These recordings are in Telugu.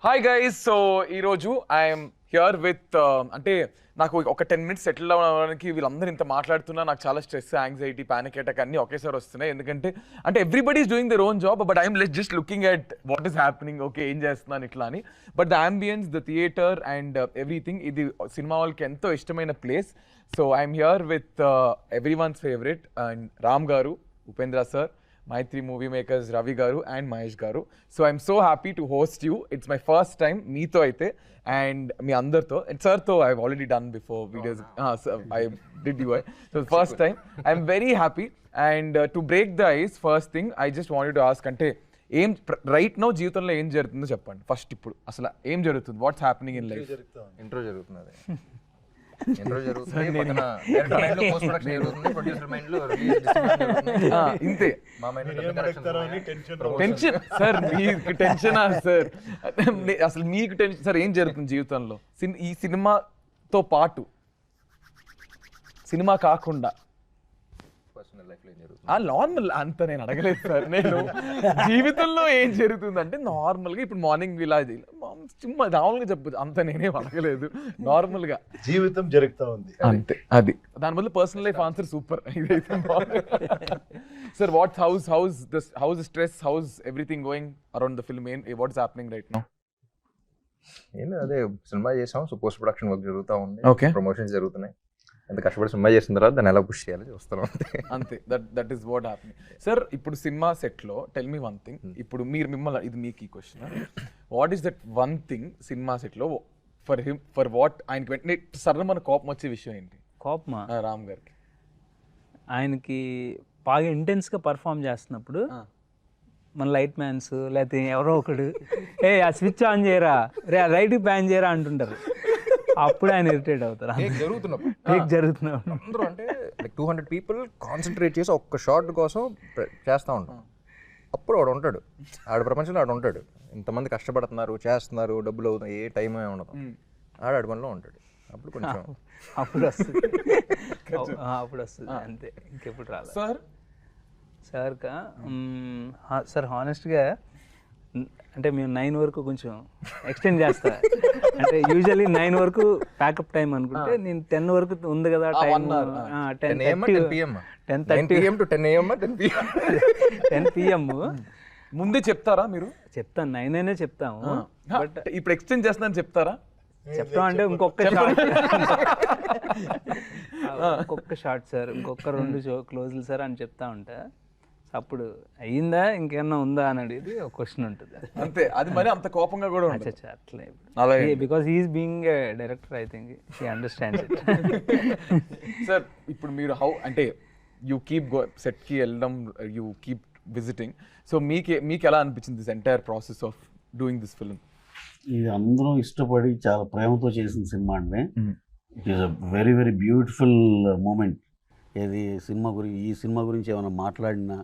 హాయ్ గైస్, సో ఈరోజు ఐఎమ్ హియర్ విత్ అంటే నాకు ఒక 10 minutes సెటిల్ అవ్వడానికి వీళ్ళందరూ ఇంత మాట్లాడుతున్నా నాకు చాలా స్ట్రెస్, యాంగ్జైటీ, పానిక్ అటాక్ అన్నీ ఒకేసారి వస్తున్నాయి. ఎందుకంటే అంటే everybody is doing their own job, but I'm just looking at what is happening, okay ఏం చేస్తున్నాను ఇట్లా అని. But the ambience, the theatre and everything, ఇది సినిమా వాళ్ళకి ఎంతో ఇష్టమైన place. So I'm here with every one's favourite and Ram garu, Upendra sir, Maitri Movie Makers, Ravi Garu and Mahesh Garu. So I'm so happy to host you. It's my first time meeto aithe and me andartho. And sir tho I've already done before videos. So I did you. So first time I'm very happy. And to break the ice, first thing I just wanted to ask ante ఏం రైట్ నౌ జీవితంలో ఏం జరుగుతుందో చెప్పండి ఫస్ట్. ఇప్పుడు అసలు ఏం జరుగుతుంది, what's happening in life? Intro జరుగుతుంది, ఇంట్రో జరుగుతుంది, డైరెక్టర్ మైండ్ లో పోస్ట్ ప్రొడక్షన్ జరుగుతుంది, ప్రొడ్యూసర్ మైండ్ లో రిలీజ్ జరుగుతుంది. ఇంతే మా మైండ్ లో టెన్షన్. సార్ మీకు టెన్షనా సార్? అసలు మీకు టెన్షన్ సార్? ఏం జరుగుతుంది జీవితంలో ఈ సినిమాతో పాటు, సినిమా కాకుండా పర్సనల్ లైఫ్ లో ఏం జరుగుతుంది? నార్మల్ అంత నేను అడగలేదు సార్. నేను జీవితంలో ఏం జరుగుతుంది అంటే నార్మల్ గా ఇప్పుడు మార్నింగ్ ఇలా చుమ్మా నార్మల్ గా చెప్పు, అంత నేనేం అడగలేదు. నార్మల్ గా జీవితం జరుగుతా ఉంది అంతే. అది దాని వల్ల పర్సనల్ లైఫ్ ఆన్సర్ సూపర్. ఇదైతే sir what's house stress, house everything going around the film, what's happening right now? ఏం అదే సినిమా చేసాం, సో పోస్ట్ ప్రొడక్షన్ వర్క్ జరుగుతూ ఉంది, Okay. ప్రమోషన్స్ జరుగుతున్నాయి. ఎంత కష్టపడి సినిమా చేసిన తర్వాత దాన్ని ఎలా పుష్ చేయాలి చూస్తున్నాం అంతే. That is what happening. Sir ఇప్పుడు సినిమా సెట్ లో టెల్ మీ వన్ థింగ్. ఇప్పుడు మిమ్మల్ని ఇది మీకు ఈ question, what is that one thing cinema set లో ఫర్ వాట్ ఆయనకి వెంటనే సర్ర మన కోపం వచ్చే విషయం ఏంటి? కోపమా? రామ్ గారికి ఆయనకి బాగా ఇంటెన్స్గా పర్ఫామ్ చేస్తున్నప్పుడు మన లైట్ మ్యాన్స్ లేకపోతే ఎవరో ఒకడు ఆ స్విచ్ ఆన్ చేయరా, రే లైట్ బ్యాన్ చేయరా అంటుంటారు. అప్పుడు ఆయన ఇరిటేట్ అవుతారు. జరుగుతున్నప్పుడు అందరూ అంటే లైక్ 200 people కాన్సన్ట్రేట్ చేసి ఒక్క షాట్ కోసం చేస్తూ ఉంటాం. అప్పుడు వాడు ఉంటాడు, ఆడ ప్రపంచంలో ఆడు ఉంటాడు, ఇంతమంది కష్టపడుతున్నారు, చేస్తున్నారు, డబ్బులు అవుతున్నాయి, ఏ టైం ఏమి ఉండదు, ఆడ పనిలో ఉంటాడు. అప్పుడు కొంచెం అప్పుడు వస్తుంది, అప్పుడు వస్తుంది అంతే, ఇంకెప్పుడు రాదు. సార్ హానెస్ట్గా అంటే మేము 9 వరకు కొంచెం ఎక్స్టెండ్ చేస్తా. అంటే యూజువల్లీ 9 వరకు ప్యాకప్ టైం అనుకుంటే నేను 10 వరకు ఉంది కదా టైం, 10 PM ముందే చెప్తారా మీరు? చెప్తాను, 9 అయినా చెప్తాము. బట్ ఇప్పుడు ఎక్స్టెండ్ చేస్తానని చెప్తారా? చెప్తాం అంటే ఇంకొక షార్ట్, ఇంకొక షార్ట్ సార్, ఇంకొక 2 క్లోజులు సార్ అని చెప్తా ఉంటా. అప్పుడు అయ్యిందా ఇంకేమన్నా ఉందా అని అడిగి ఒక క్వశ్చన్ ఉంటుంది అంతే. అది మరి అంత కోపంగా కూడా ఉంటుంది అట్లే, because he is being a director, I think he understands it. Sir ఇప్పుడు మీరు అంటే యూ కీప్ సెట్కి వెళ్ళడం, యూ కీప్ విజిటింగ్, సో మీకు ఎలా అనిపించింది this entire process of doing this film? ఇది అందరం ఇష్టపడి చాలా ప్రేమతో చేసిన సినిమా అండి. It is a very very beautiful moment. ఏది ఈ సినిమా గురించి ఏమైనా మాట్లాడినా,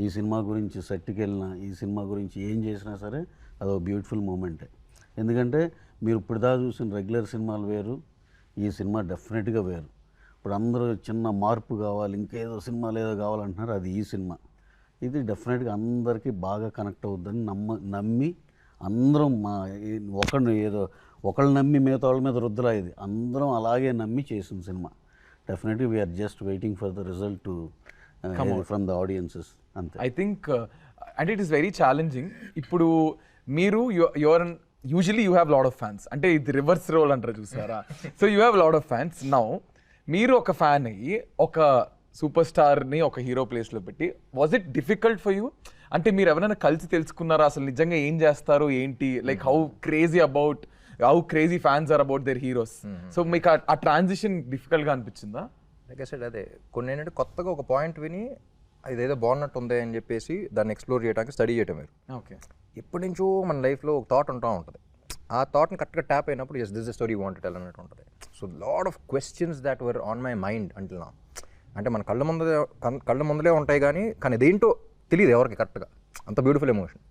ఈ సినిమా గురించి సెట్కి వెళ్ళినా, ఈ సినిమా గురించి ఏం చేసినా సరే అదో బ్యూటిఫుల్ మూమెంటే. ఎందుకంటే మీరు ఇప్పుడుదా చూసిన రెగ్యులర్ సినిమాలు వేరు, ఈ సినిమా డెఫినెట్గా వేరు. ఇప్పుడు అందరూ చిన్న మార్పు కావాలి, ఇంకేదో సినిమాలు ఏదో కావాలంటున్నారు, అది ఈ సినిమా. ఇది డెఫినెట్గా అందరికీ బాగా కనెక్ట్ అవుద్దని నమ్మి అందరం ఒకళ్ళు నమ్మి మిగతా వాళ్ళ మీద రుద్దులా, ఇది అందరం అలాగే నమ్మి చేసిన సినిమా. Definitely we are just waiting for the result to from the audiences. అంతే. I think and it is very challenging. ఇప్పుడు మీరు usually you have lot of fans, అంటే ఇది రివర్స్ రోల్ అంటారు చూసారా? So you have lot of fans. Now మీరు ఒక ఫ్యాన్ అయ్యి ఒక సూపర్ స్టార్ని ఒక హీరో ప్లేస్లో పెట్టి, was it difficult for you? అంటే మీరు ఎవరైనా కలిసి తెలుసుకున్నారా అసలు నిజంగా ఏం చేస్తారు ఏంటి, like how crazy fans are about their heroes? So మీకు ఆ ట్రాన్సిషన్ డిఫికల్ట్గా అనిపించిందా? లైక్ ఐ సెడ్, అదే కొన్ని ఏంటంటే కొత్తగా ఒక పాయింట్ విని ఇదేదో బాగున్నట్టు ఉంది అని చెప్పేసి దాన్ని ఎక్స్ప్లోర్ చేయడానికి స్టడీ చేయటం వేరు. ఓకే. ఎప్పటి నుంచో మన లైఫ్లో ఒక థాట్ ఉంటా ఉంటుంది, ఆ థాట్ని కరెక్ట్గా ట్యాప్ అయినప్పుడు is this the story want tell అన్నట్టు ఉంటుంది. So lot of questions that were on my mind until now. అంటే మన కళ్ళ ముందలే ఉంటాయి కానీ ఇదేంటో తెలియదు ఎవరికి కరెక్ట్గా, అంత బ్యూటిఫుల్ ఎమోషన్.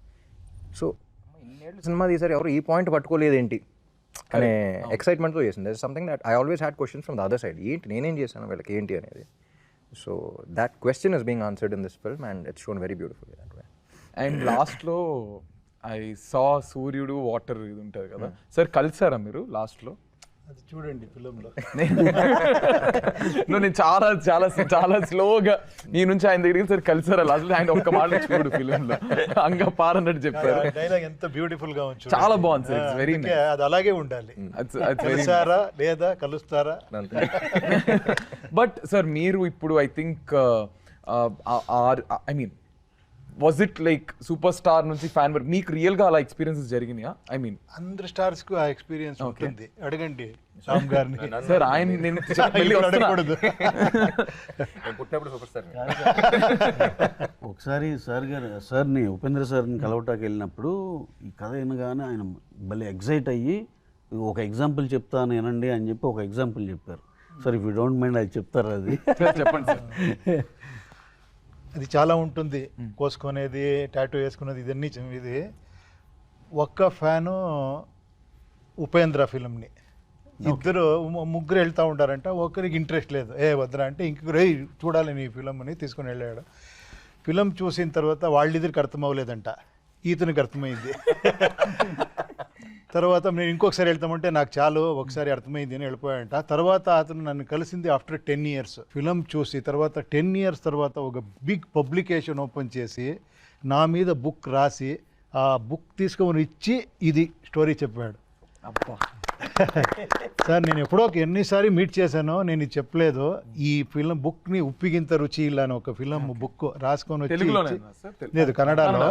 సో ఇన్నేళ్ళు సినిమా తీసారు, ఎవరు ఈ పాయింట్ పట్టుకోలేదేంటి అనే ఎక్సైట్మెంట్తో చేసింది. That is something that I always had questions from the other side, ఏంటి నేనేం చేశాను వీళ్ళకి ఏంటి అనేది. So that question is being answered in this film and it's shown very beautifully that way. And last lo I saw సూర్యుడు వాటర్ ఇది ఉంటుంది కదా సార్, కలిసారా మీరు లాస్ట్లో? అది చూడండి ఫిలింలో. నేను చాలా చాలా చాలా స్లోగా నీ నుంచి ఆయన దగ్గరికి సార్ కలిసారా లాస్ట్, ఆయన ఒక్క మాట చూడు ఫిలింలో అంగా పారన్నట్టు చెప్పారు. డైలాగ్ ఎంత బ్యూటిఫుల్ గా ఉంది, చాలా బాగుంది సార్, ఇట్స్ వెరీ నైస్. అది అలాగే ఉండాలి. కలిసారా లేదా కలుస్తారా. బట్ సార్ మీరు ఇప్పుడు I think I mean was it like super star నుంచి ఫ్యాన్ వరకు మీకు రియల్ గా అలా ఎక్స్పీరియన్సెస్ జరిగినాయా? ఐ మీన్ అందరు స్టార్స్ కు ఆ ఎక్స్పీరియన్స్ ఉంటుంది. అడగండి రామ్ గారిని. సార్ ఆయన నేను అడగకూడదు. పుట్టినప్పుడు సూపర్ స్టార్. ఒకసారి సార్ని ఉపేంద్ర సార్ని కలవటానికి వెళ్ళినప్పుడు ఈ కథ వినగానే ఆయన భలే ఎగ్జైట్ అయ్యి ఒక ఎగ్జాంపుల్ చెప్తాను వినండి అని చెప్పి ఒక ఎగ్జాంపుల్ చెప్పారు. Sir if you don't mind అది చెప్తారు. అది చెప్పండి సార్. అది చాలా ఉంటుంది, కోసుకునేది, టాటూ వేసుకునేది, ఇదన్నీ ఇది. ఒక్క ఫ్యాను ఉపేంద్ర ఫిల్మ్ని, ఇద్దరు ముగ్గురు వెళ్తూ ఉంటారంట. ఒకరికి ఇంట్రెస్ట్ లేదు, వద్దరా అంటే ఇంకొకరు చూడాలి నీ ఫిలం అని తీసుకుని వెళ్ళాడు. ఫిలం చూసిన తర్వాత వాళ్ళిద్దరికి అర్థం అవ్వలేదంట, ఈతనికి అర్థమైంది. తర్వాత నేను ఇంకొకసారి వెళ్తామంటే నాకు చాలు ఒకసారి అర్థమైంది అని వెళ్ళిపోయాడంట. తర్వాత అతను నన్ను కలిసింది ఆఫ్టర్ 10 years. ఫిలం చూసి తర్వాత 10 years తర్వాత ఒక బిగ్ పబ్లికేషన్ ఓపెన్ చేసి నా మీద బుక్ రాసి ఆ బుక్ తీసుకొని ఇచ్చి ఇది స్టోరీ చెప్పాడు. సార్ నేను ఎప్పుడో ఎన్నిసారి మీట్ చేశానో నేను ఇది చెప్పలేదు. ఈ ఫిలం బుక్ని ఉప్పిగింత రుచి ఇలా అని ఒక ఫిలం బుక్ రాసుకొని వచ్చి, లేదు కన్నడలో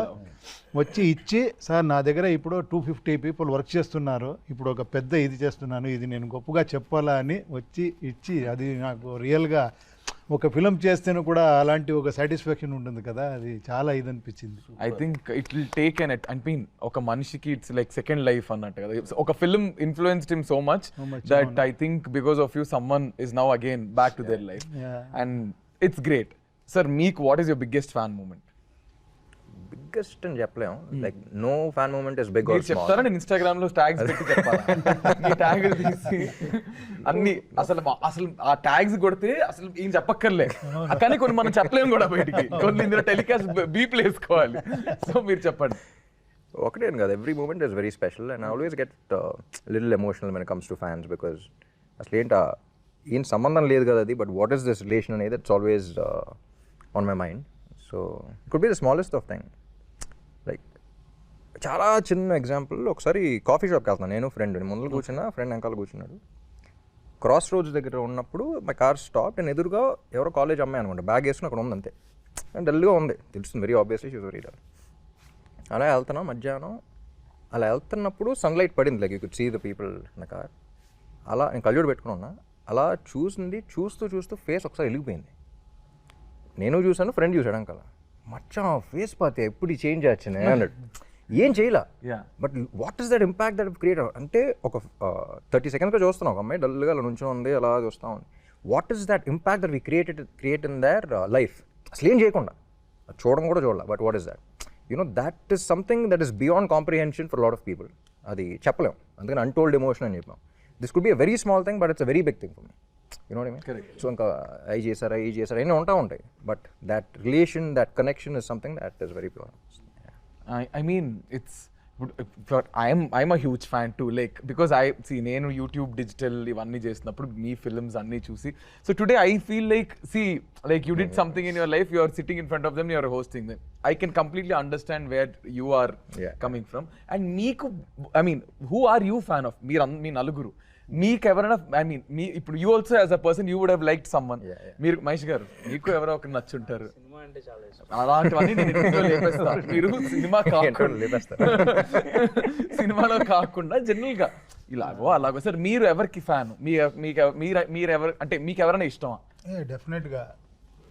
వచ్చి ఇచ్చి, సార్ నా దగ్గర ఇప్పుడు 250 people వర్క్ చేస్తున్నారు, ఇప్పుడు ఒక పెద్ద ఇది చేస్తున్నాను, ఇది నేను గొప్పగా చెప్పాలా అని వచ్చి ఇచ్చి, అది నాకు రియల్గా ఒక ఫిలం చేస్తేనే కూడా అలాంటి ఒక సాటిస్ఫాక్షన్ ఉంటుంది కదా, అది చాలా ఇది అనిపించింది. I think it will take on I mean ఒక మనిషికి ఇట్స్ లైక్ సెకండ్ లైఫ్ అన్నట్టు కదా. ఒక film influenced him so much that I think because of you someone is now again back to their life and it's great. Sir మీకు what is your biggest fan moment? Biggest అని చెప్పలేము, like no fan moment is big or small. చెప్తారా? నేను ఇన్స్టాగ్రామ్ లో ట్యాగ్స్ పెట్టి చెప్పాలి, ఈ ట్యాగ్ తీసి అన్ని అసలు ఆ ట్యాగ్స్ కొడితే అసలు ఏం చెప్పక్కర్లే, కానీ కొన్ని మనం చెప్పలేము కూడా బయటికి, కొన్ని ఇందులో టెలికాస్ట్ బీప్లు వేసుకోవాలి. సో మీరు చెప్పండి. ఒకటే కాదు, every moment is very special and I always get little emotional when it comes to fans, because అసలు ఏం సంబంధం లేదు కదా అది, but what is this relation అనేది it's always on my mind. So it could be the smallest of thing. Like చాలా చిన్న ఎగ్జాంపుల్, ఒకసారి కాఫీ షాప్కి వెళ్తున్నాను నేను, ఫ్రెండ్ ముందు కూర్చున్నా, ఫ్రెండ్ వెనకాల కూర్చున్నాడు. క్రాస్ రోడ్స్ దగ్గర ఉన్నప్పుడు మై కార్ స్టాప్, నేను ఎదురుగా ఎవరో కాలేజ్ అమ్మాయి అనుకుంటా, బ్యాగ్ వేసుకుని అక్కడ ఉంది అంతే, డల్గా ఉంది, తెలుస్తుంది very obviously she was very dull. అలా వెళ్తున్నాం మధ్యాహ్నం, అలా వెళ్తున్నప్పుడు సన్లైట్ పడింది, like you could see the people in the car. అలా నేను కళ్ళజోడు పెట్టుకుని ఉన్నా, అలా చూస్తూ ఫేస్ ఒకసారి వెలిగిపోయింది. నేను చూసాను, ఫ్రెండ్ చూసాడు అంకల, మచ్చా ఫేస్ పాతే ఎప్పుడు చేంజ్ వచ్చింది అన్నాడు. ఏం చేయలే, but what is that impact that create అంటే ఒక 30 seconds చూస్తున్నాం, ఒక అమ్మాయి డల్గా అలా నుంచో ఉంది, అలా చూస్తూ ఉంది. What is that impact that we create in their life? అసలు ఏం చేయకుండా చూడడం కూడా చూడాలి, but what is that? That is something that is beyond comprehension for lot of people. అది చెప్పలేం, అందుకని అన్టోల్డ్ ఎమోషన్ అని చెప్పాం. This could be a very small thing, but it's a very big thing for me. You know what I mean? Correct. So ఇంకా ఈ చేశారా అన్నీ ఉంటాయి, but that relation, that connection is something that is very pure. I mean it's I'm a huge fan too, like because నేను యూట్యూబ్ డిజిటల్ ఇవన్నీ చేసినప్పుడు మీ ఫిల్మ్స్ అన్నీ చూసి, so today I feel like you did something in your life, you are sitting in front of them, you are hosting them. I can completely understand where you are coming from. And మీకు I mean who are you fan of? మీ నలుగురు మీకు ఎవరైనా మీ ఇప్పుడు you also as a person you would have liked someone. మీరు మహేష్ గారు మీకు ఎవరో ఒకరు నచ్చుంటారు, అలాంటివన్నీ నేను ఇంట్లో లేపేస్తా. మీరు సినిమాలో కాకుండా జనరల్ గా అలాగో సార్ మీరు ఎవరికి ఫ్యాన్? మీరు ఎవరు అంటే మీకు ఎవరైనా ఇష్టమా? డెఫినెట్గా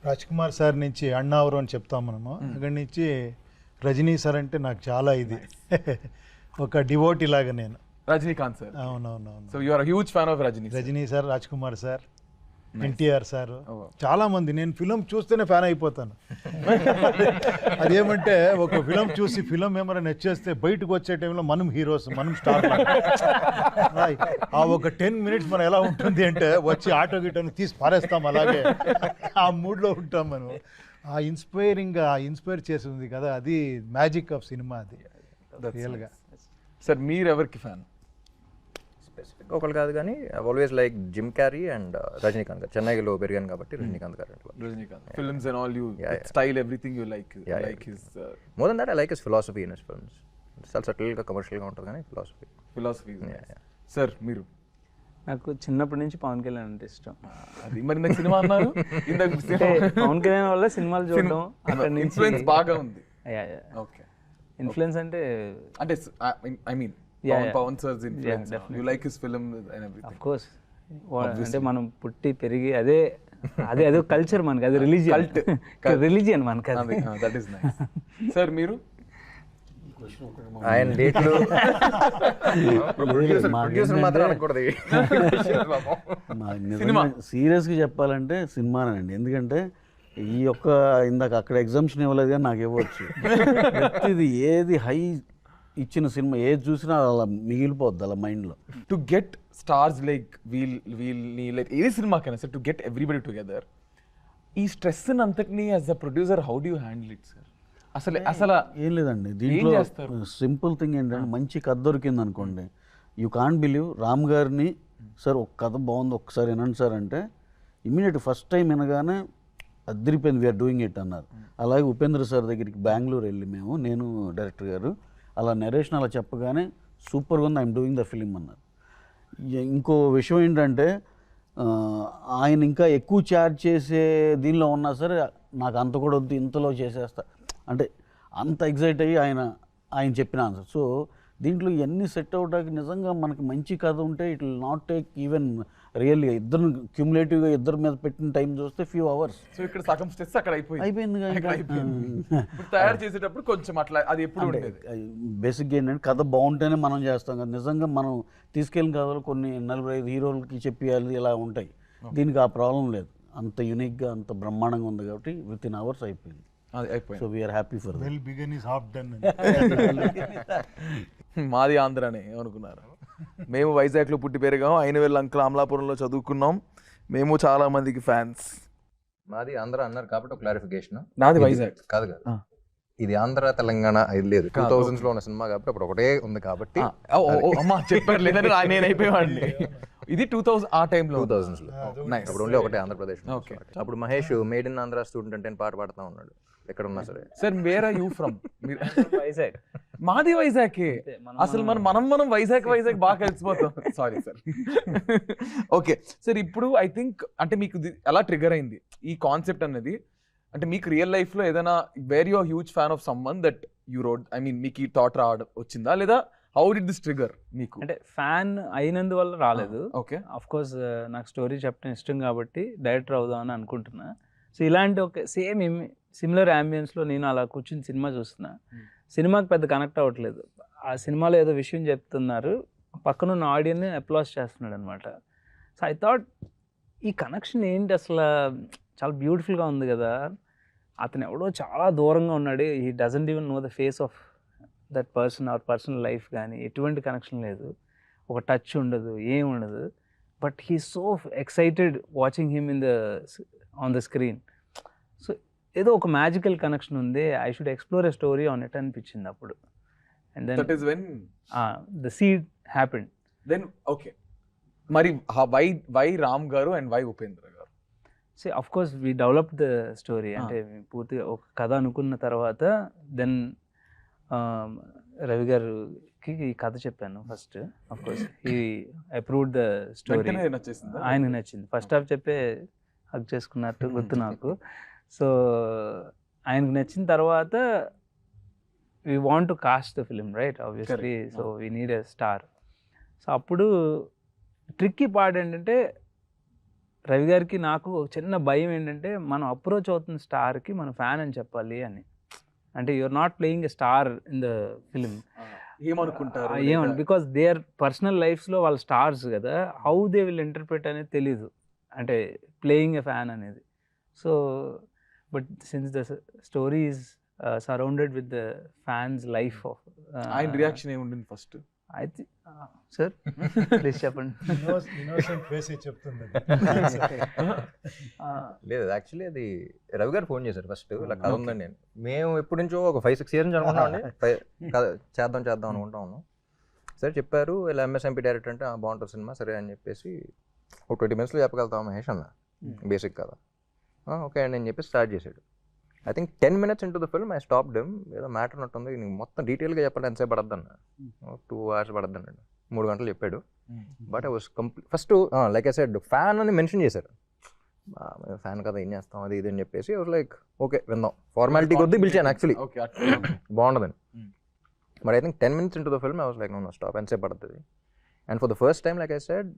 రాజ్ కుమార్ సార్ నుంచి అన్నావరం అని చెప్తాం మనము, అక్కడి నుంచి రజనీ సార్ అంటే నాకు చాలా ఇది ఒక డివోటీ లాగా నేను. రజనీకాంత్ సార్. అవునవునవును. So you are huge fan of Rajini sir, Raj Kumar sir, NTR sir, చాలా మంది. నేను ఫిలం చూస్తేనే ఫ్యాన్ అయిపోతాను. అదేమంటే ఒక ఫిలం చూసి ఫిలం ఏమైనా నచ్చేస్తే బయటకు వచ్చే టైంలో మనం హీరోస్, మనం స్టార్. ఆ ఒక 10 minutes మనం ఎలా ఉంటుంది అంటే వచ్చి ఆటో గిటోని తీసి పారేస్తాం, అలాగే ఆ మూడ్లో ఉంటాం మనం. ఆ ఇన్స్పైర్ చేసింది కదా, అది మ్యాజిక్ ఆఫ్ సినిమా. అది రియల్గా. సార్ మీరు ఎవరికి ఫ్యాన్? స్పెసిఫిక్ ఒకళ్ళు కాదు కానీ always like Jim Carrey and Rajinikanth గారు. చెన్నైలో పెరిగాను కాబట్టి రజనీకాంత్ గారు అంటే Rajinikanth films and all you Yeah. Style everything you like Yeah, like his more than that I like his philosophy in his films. చాలా సటిల్గా కమర్షియల్గా ఉంటుంది కానీ ఫిలాసఫీ. Yeah. సార్ మీరు? నాకు చిన్నప్పటి నుంచి పవన్ కళ్యాణ్ అంటే ఇష్టం. అది మరి ఇందాక సినిమా అన్నారు, ఇందాక అంటే పవన్ కళ్యాణ్ వల్ల సినిమాలు చూడడం అక్కడ నుంచి ఇన్ఫ్లుయెన్స్ బాగా ఉంది. ఓకే, ఇన్ఫ్లుయెన్స్ అంటే అంటే I mean Pavan sir's influence, you like his film and everything. Of course అంటే మనం పుట్టి పెరిగి అదే కల్చర్ మనకి, అది రిలీజియన్ మనకి అది. That is nice. సార్ మీరు? ఆయన డేట్లు ప్రొడ్యూసర్ మాత్రం అనకూడదు. సీరియస్గా చెప్పాలంటే సినిమానండి. ఎందుకంటే ఈ యొక్క ఇందాక అక్కడ ఎగ్జామ్షన్ ఇవ్వలేదు కానీ నాకు ఇవ్వచ్చు. ఇది ఏది హై ఇచ్చిన సినిమా ఏది చూసినా అలా మిగిలిపోద్ది అలా మైండ్లో. టు గెట్ స్టార్స్ లైక్ వీళ్ళని లైక్ ఏ సినిమాకైనా sir, to get everybody together, ఈ స్ట్రెస్ అంతటినీ as a producer how do you handle it sir? అసలు ఏం లేదండి దీంట్లో. సింపుల్ థింగ్ ఏంటంటే మంచి కథ దొరికింది అనుకోండి, యూ కాంట్ బిలీవ్ రామ్ గారిని సార్ ఒక కథ బాగుంది ఒక్కసారి వినండి సార్ అంటే ఇమీడియట్ ఫస్ట్ టైం వినగానే అదిరిపోయింది, వీఆర్ డూయింగ్ ఇట్ అన్నారు. అలాగే ఉపేంద్ర సార్ దగ్గరికి బెంగళూరు వెళ్ళి నేను డైరెక్టర్ గారు అలా నరేషన్ అలా చెప్పగానే సూపర్గా ఉంది, ఐఎమ్ డూయింగ్ ద ఫిలిం అన్నారు. ఇంకో విషయం ఏంటంటే ఆయన ఇంకా ఎక్కువ ఛార్జ్ చేసే దీనిలో ఉన్నా సరే నాకు అంత కూడా వద్దు, ఇంతలో చేసేస్తా అంటే అంత ఎగ్జైట్ అయ్యి ఆయన చెప్పిన ఆన్సర్. సో దీంట్లో ఇవన్నీ సెట్ అవడానికి నిజంగా మనకి మంచి కథ ఉంటే it will not take even really ఇద్దరు క్యూములేటివ్గా ఇద్దరి మీద పెట్టిన టైం చూస్తే ఫ్యూ అవర్స్. సో ఇక్కడ సగం స్ట్రెస్ అక్కడ అయిపోయింది. ఇప్పుడు తయారు చేసేటప్పుడు కొంచెం అట్లా అది ఎప్పుడు ఉండేది. బేసిక్గా ఏంటంటే కథ బాగుంటేనే మనం చేస్తాం కదా. నిజంగా మనం తీసుకెళ్ళిన కథలు కొన్ని 45 హీరోలకి చెప్పేయాలి ఇలా ఉంటాయి. దీనికి ఆ ప్రాబ్లం లేదు, అంత యూనిక్గా అంత బ్రహ్మాండంగా ఉంది కాబట్టి విత్ ఇన్ అవర్స్ అయిపోయింది. So we're happy for well begun is half done. మాది ఆంధ్రానే ఏమనుకున్నారు. మేము వైజాగ్లో పుట్టి పెరిగాం, అయినవేళ్ళ అంకుల్ అమలాపురంలో చదువుకున్నాం. మేము చాలా మందికి ఫ్యాన్స్. మాది ఆంధ్ర అన్నారు కాబట్టి ఒక క్లారిఫికేషన్. నాది వైజాగ్ కాదు కాదు, ఇది ఆంధ్ర తెలంగాణ ఇది లేదు. 2000s లో ఉన్న సినిమా కాబట్టి అప్పుడు ఒకటే ఉంది కాబట్టి అమ్మా చెప్పారు, లేదంటే నేను అయిపోయేవాడిని. ఇది 2000 ఆ టైంలో 2000s లో అప్పుడు ఓన్లీ ఒకటే ఆంధ్రప్రదేశ్. అప్పుడు Mahesh made in Andhra student అంటే పాట పాడుతూ ఉన్నాడు ఎక్కడ ఉన్నా సరే. Sir where are you from? Vizag. మాది వైజాగ్. అసలు మనం వైజాగ్ బాగా కలిసిపోతాం. Sorry sir. ఓకే సార్, ఇప్పుడు ఐ థింక్ అంటే మీకు ఎలా ట్రిగర్ అయింది ఈ కాన్సెప్ట్ అనేది? అంటే మీకు రియల్ లైఫ్లో ఏదైనా where you huge fan of someone that you road, I mean మీకు ఈ థాట్ వచ్చిందా లేదా హౌ డిడ్ దిస్ ట్రిగర్ మీకు? అంటే ఫ్యాన్ అయినందువల్ల రాలేదు. ఓకే, ఆఫ్ కోర్స్ నాకు స్టోరీ చెప్పడం ఇష్టం కాబట్టి డైరెక్టర్ అవుదామని అనుకుంటున్నా. సో ఇలాంటి ఒక సిమిలర్ అంబియన్స్లో నేను అలా కూర్చుని సినిమా చూస్తున్నా. సినిమాకి పెద్ద కనెక్ట్ అవ్వట్లేదు. ఆ సినిమాలో ఏదో విషయం చెప్తున్నారు, పక్కనున్న ఆడియన్ని అప్లాస్ చేస్తున్నాడు అనమాట. సో ఐ థాట్ ఈ కనెక్షన్ ఏంటి అసలు, చాలా బ్యూటిఫుల్గా ఉంది కదా. అతను ఎవడో చాలా దూరంగా ఉన్నాడు, he doesn't even know the face of that person or personal life కానీ ఎటువంటి కనెక్షన్ లేదు, ఒక టచ్ ఉండదు, ఏం ఉండదు. But he so excited watching him on the screen. So ఏదో ఒక మ్యాజికల్ కనెక్షన్ ఉంది, I should explore a story on it అనిపించింది అప్పుడు. And then that is when the seed happened. Then okay, మరి why Ram garu and why Upendra garu? So of course we develop the story. అంటే పూర్తిగా ఒక కథ అనుకున్న తర్వాత దెన్ రవి గారికి ఈ కథ చెప్పాను first. Of course he approved the story. ఆయనకు నచ్చింది. ఫస్ట్ హాఫ్ చెప్పే హక్ చేసుకున్నట్టు గుర్తు నాకు. సో ఆయనకు నచ్చిన తర్వాత we want to cost the film right obviously. So we need a star. So అప్పుడు ట్రిక్కీ పార్ట్ ఏంటంటే రవి గారికి నాకు ఒక చిన్న భయం ఏంటంటే మనం అప్రోచ్ అవుతున్న స్టార్కి మనం ఫ్యాన్ అని చెప్పాలి అని. అంటే you're not playing a star in the film. ఏమనుకుంటారు బికాస్ దే ఆర్ పర్సనల్ లైఫ్స్లో వాళ్ళ స్టార్స్ కదా, హౌ దే విల్ ఇంటర్ప్రిట్ అనేది తెలీదు, అంటే ప్లేయింగ్ ఎ ఫ్యాన్ అనేది. So but since the story is surrounded with the fans life of. ఆయన రియాక్షన్ ఏముండింది ఫస్ట్? అయితే సార్ ప్లీజ్ చెప్పండి. ఇన్నోసెంట్ ఫేస్ చెప్తుంది. లేదు యాక్చువల్లీ అది రవి గారు ఫోన్ చేశారు ఫస్ట్, ఇలా కథ ఉందండి. నేను మేము ఎప్పటి నుంచో ఒక 5-6 years నుంచి అనుకుంటామండి, చేద్దాం అనుకుంటా ఉన్నాం. సరే చెప్పారు ఇలా ఎంఎస్ఎంపీ డైరెక్టర్ అంటే బాగుంటుంది సినిమా సరే అని చెప్పేసి ఒక 20 minutes చెప్పగలుగుతాం మహేష్ అన్న బేసిక్ కదా, ఓకే అండి అని చెప్పి స్టార్ట్ చేశాడు. I think 10 minutes into the film I stopped him. ఏదో మ్యాటర్ ఉన్నట్టుంది, నీకు మొత్తం డీటెయిల్గా చెప్పాలి ఎంతసేపు పడద్దు అన్న. 2 hours పడద్దు అన్నాడు, 3 గంటలు చెప్పాడు. But I was first like I said fan అని మెన్షన్ చేశారు. ఫ్యాన్ కదా ఏం చేస్తాం అది ఇది అని చెప్పేసి ఐ వాస్ లైక్ ఓకే విందాం, ఫార్మాలిటీ కొద్దీ పిలిచాను యాక్చువల్లీ బాగుండదని. But I think 10 minutes into the film I was like no stop, ఎంతసేపు పడుతుంది. And for the first time like I said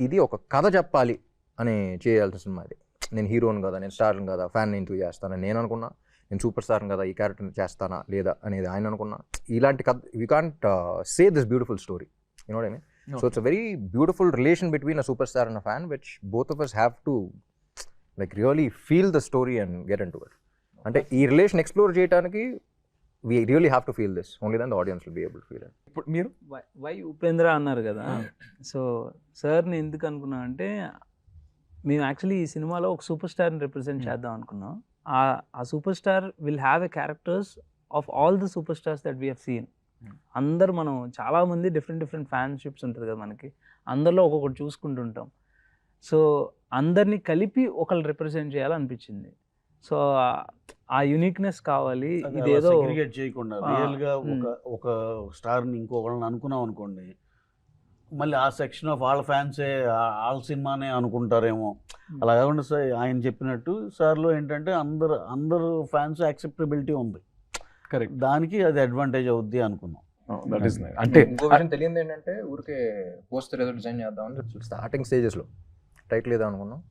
ఇది ఒక కథ చెప్పాలి అని చేయాల్సిన సినిమా ఇది. నేను హీరోని కదా, నేను స్టార్ని కదా, ఫ్యాన్ ఇంటూ చేస్తానని నేను అనుకున్నా. నేను సూపర్ స్టార్ని కదా, ఈ క్యారెక్టర్ని చేస్తానా లేదా అనేది ఆయన అనుకున్నా. ఇలాంటి కథ we can't say this beautiful story, you know what I mean. So it's a very beautiful relation between a super star and a fan which both of us have to like really feel the story and get in to it. అంటే ఈ రిలేషన్ ఎక్స్ప్లోర్ చేయడానికి we really have to feel this, only then the audience will be able to feel it. ఇప్పుడు మీరు వై ఉపేంద్ర అన్నారు కదా, సో సార్ని ఎందుకు అనుకున్నాం అంటే మేము యాక్చువల్లీ ఈ సినిమాలో ఒక సూపర్ స్టార్ని రిప్రజెంట్ చేద్దాం అనుకున్నాం. ఆ super star will have a characters of all the super stars that we have seen. అందరు మనం చాలామంది డిఫరెంట్ ఫ్యాన్షిప్స్ ఉంటుంది కదా మనకి, అందరిలో ఒక్కొక్కటి చూసుకుంటుంటాం. సో అందరినీ కలిపి ఒకళ్ళు రిప్రజెంట్ చేయాలనిపించింది. సో ఆ యూనిక్నెస్ కావాలి. ఇదేదో సెగ్రిగేట్ చేయకుండా రియల్గా ఒక స్టార్ని ఇంకొకళ్ళని అనుకున్నాం అనుకోండి, మళ్ళీ ఆ సెక్షన్ ఆఫ్ వాళ్ళ ఫ్యాన్సే వాళ్ళ సినిమానే అనుకుంటారేమో. అలా కాకుండా సార్ ఆయన చెప్పినట్టు సార్లో ఏంటంటే అందరు ఫ్యాన్స్ యాక్సెప్టబిలిటీ ఉంది, కరెక్ట్, దానికి అది అడ్వాంటేజ్ అవుద్ది అనుకున్నాం. అంటే ఇంకో విషయం తెలియదు ఏంటంటే ఊరికే పోస్టర్ ఏదో డిజైన్ చేద్దామని స్టార్టింగ్ స్టేజెస్లో టైటిల్ ఏదో అనుకున్నాం.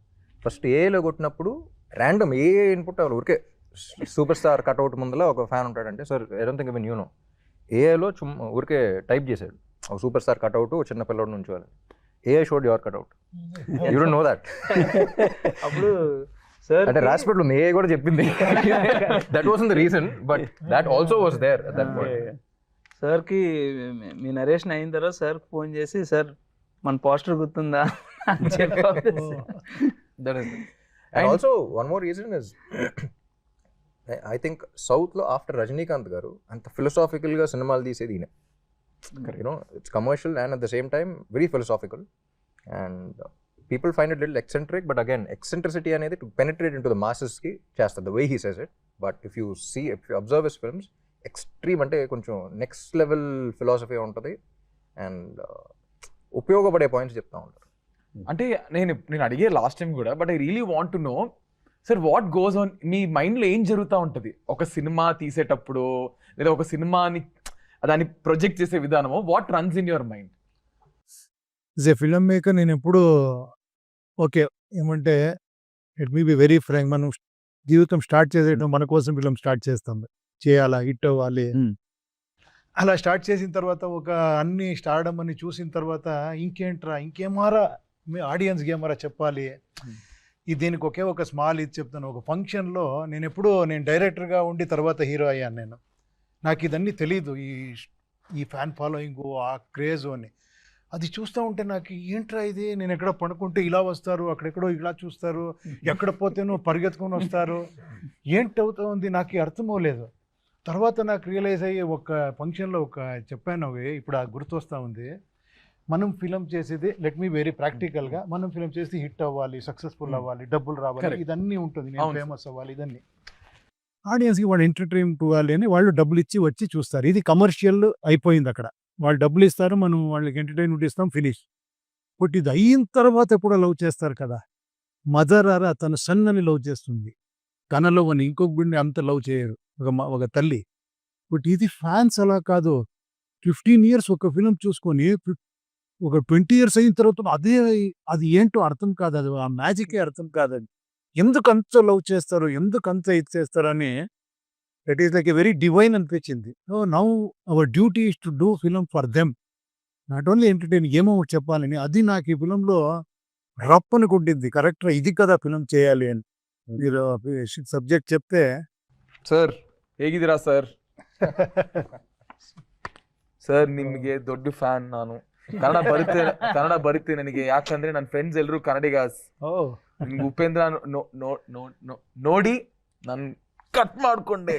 ఫస్ట్ ఏలో కొట్టినప్పుడు ర్యాండమ్ ఏ ఇన్పుట్ అవ్వాలి, ఊరికే సూపర్ స్టార్ కట్అవుట్ ముందర ఒక ఫ్యాన్ ఉంటాడంటే sir I don't think even you know, ఏలో ఊరికే టైప్ చేశాడు ఒక సూపర్ స్టార్ కట్అవుట్ చిన్న పిల్లడు నుంచి వాళ్ళు a showed your cutout, you don't know that. అప్పుడు సార్ అంటే రాసిపెట్లు ఉంది ఏ కూడా చెప్పింది, that was the reason but that also was there at that point. సార్కి మీ నరేషన్ అయిన తర్వాత సార్కి ఫోన్ చేసి సార్ మన పోస్టర్ గుర్తుందా అని చెప్పి. That is it. And also one more reason is I think South lo after Rajinikanth garu anta philosophical ga cinemalu teesedi ine, you know, it's commercial and at the same time very philosophical and people find it little eccentric, but again eccentricity anedi to penetrate into the masses ki chesta the way he says it. But if you observe his films, extreme ante koncham next level philosophy untadi and ఉపయోగపడే పాయింట్స్ చెప్తా ఉంటారు. అంటే నేను అడిగే లాస్ట్ టైం కూడా, but I really want to know sir what goes on మీ మైండ్లో ఏం జరుగుతూ ఉంటుంది ఒక సినిమా తీసేటప్పుడు, లేదా ఒక సినిమాని దాన్ని ప్రొజెక్ట్ చేసే విధానము, what runs in your mind? As a film maker నేను ఎప్పుడు ఓకే ఏమంటే let me be very frank, మనం జీవితం స్టార్ట్ చేసేయడం మన కోసం ఫిల్మ్ స్టార్ట్ చేస్తాం, చేయాలా హిట్ అవ్వాలి. అలా స్టార్ట్ చేసిన తర్వాత ఒక అన్ని స్టార్డమ్ అని చూసిన తర్వాత ఇంకేంట్రా ఇంకేమారా మీ ఆడియన్స్కి ఏమారా చెప్పాలి, దీనికి ఒకే ఒక స్మాల్ ఇది చెప్తాను. ఒక ఫంక్షన్లో నేను డైరెక్టర్గా ఉండి తర్వాత హీరో అయ్యాను. నాకు ఇదన్నీ తెలీదు, ఈ ఫ్యాన్ ఫాలోయింగ్ ఆ క్రేజ్ అని. అది చూస్తూ ఉంటే నాకు ఏంట్రా ఇది, నేను ఎక్కడ పడుకుంటే ఇలా వస్తారు, అక్కడెక్కడో ఇలా చూస్తారు, ఎక్కడ పోతేనో పరిగెత్తుకొని వస్తారు, ఏంటి అవుతా ఉంది నాకు అర్థం అవ్వలేదు. తర్వాత నాకు రియలైజ్ అయ్యి ఒక ఫంక్షన్లో చెప్పాను, ఇప్పుడు ఆ గుర్తొస్తూ ఉంది. మనం ఫిలం చేసేది లెట్ మీ వెరీ ప్రాక్టికల్గా, మనం ఫిలం చేసి హిట్ అవ్వాలి, సక్సెస్ఫుల్ అవ్వాలి, డబ్బులు రావాలి, ఇదన్నీ ఉంటుంది, నేను ఫేమస్ అవ్వాలి, ఇదన్నీ ఆడియన్స్కి వాళ్ళు ఎంటర్టైన్మెంట్ ఇవ్వాలి అని వాళ్ళు డబ్బులు ఇచ్చి వచ్చి చూస్తారు. ఇది కమర్షియల్ అయిపోయింది అక్కడ, వాళ్ళు డబ్బులు ఇస్తారు, మనం వాళ్ళకి ఎంటర్టైన్మెంట్ ఇస్తాం, ఫినిష్. బట్ ఇది అయిన తర్వాత ఎప్పుడో లవ్ చేస్తారు కదా. మదర్ ఆరా తన సన్ అని లవ్ చేస్తుంది, తన లవ్ అని ఇంకొక బిడ్డని అంత లవ్ చేయరు ఒక తల్లి. బట్ ఇది ఫ్యాన్స్ అలా కాదు, 15 years ఒక ఫిలిం చూసుకొని ఒక 20 years అయిన తర్వాత అది ఏంటో అర్థం కాదు, అది ఆ మ్యాజికే అర్థం కాదు. ఎందుకు అంత లవ్ చేస్తారు, ఎందుకు అంత ఇది చేస్తారు అని that is like a very divine అనిపించింది. So now our duty is to do film for them, not only entertain, ఏమో చెప్పాలని. అది నాకు ఈ ఫిలంలో రప్పని కొట్టింది, కరెక్ట్గా ఇది కదా ఫిలం చేయాలి అని. మీరు సబ్జెక్ట్ చెప్తే సార్ ಹೇಗಿದ್ದೀರಾ సార్? ಸರ್ ನಿಮಗೆ ದೊಡ್ಡ ಫ್ಯಾನ್ ನಾನು. ಕನ್ನಡ ಬರುತ್ತೆ ನನಗೆ, ಯಾಕಂದ್ರೆ ನನ್ನ ಫ್ರೆಂಡ್ಸ್ ಎಲ್ಲರೂ ಕನ್ನಡಿಗಾಸ್. ನಿಮ್ಗೆ ಉಪೇಂದ್ರ ನೋಡಿ ನಾನು ಕಟ್ ಮಾಡ್ಕೊಂಡೆ.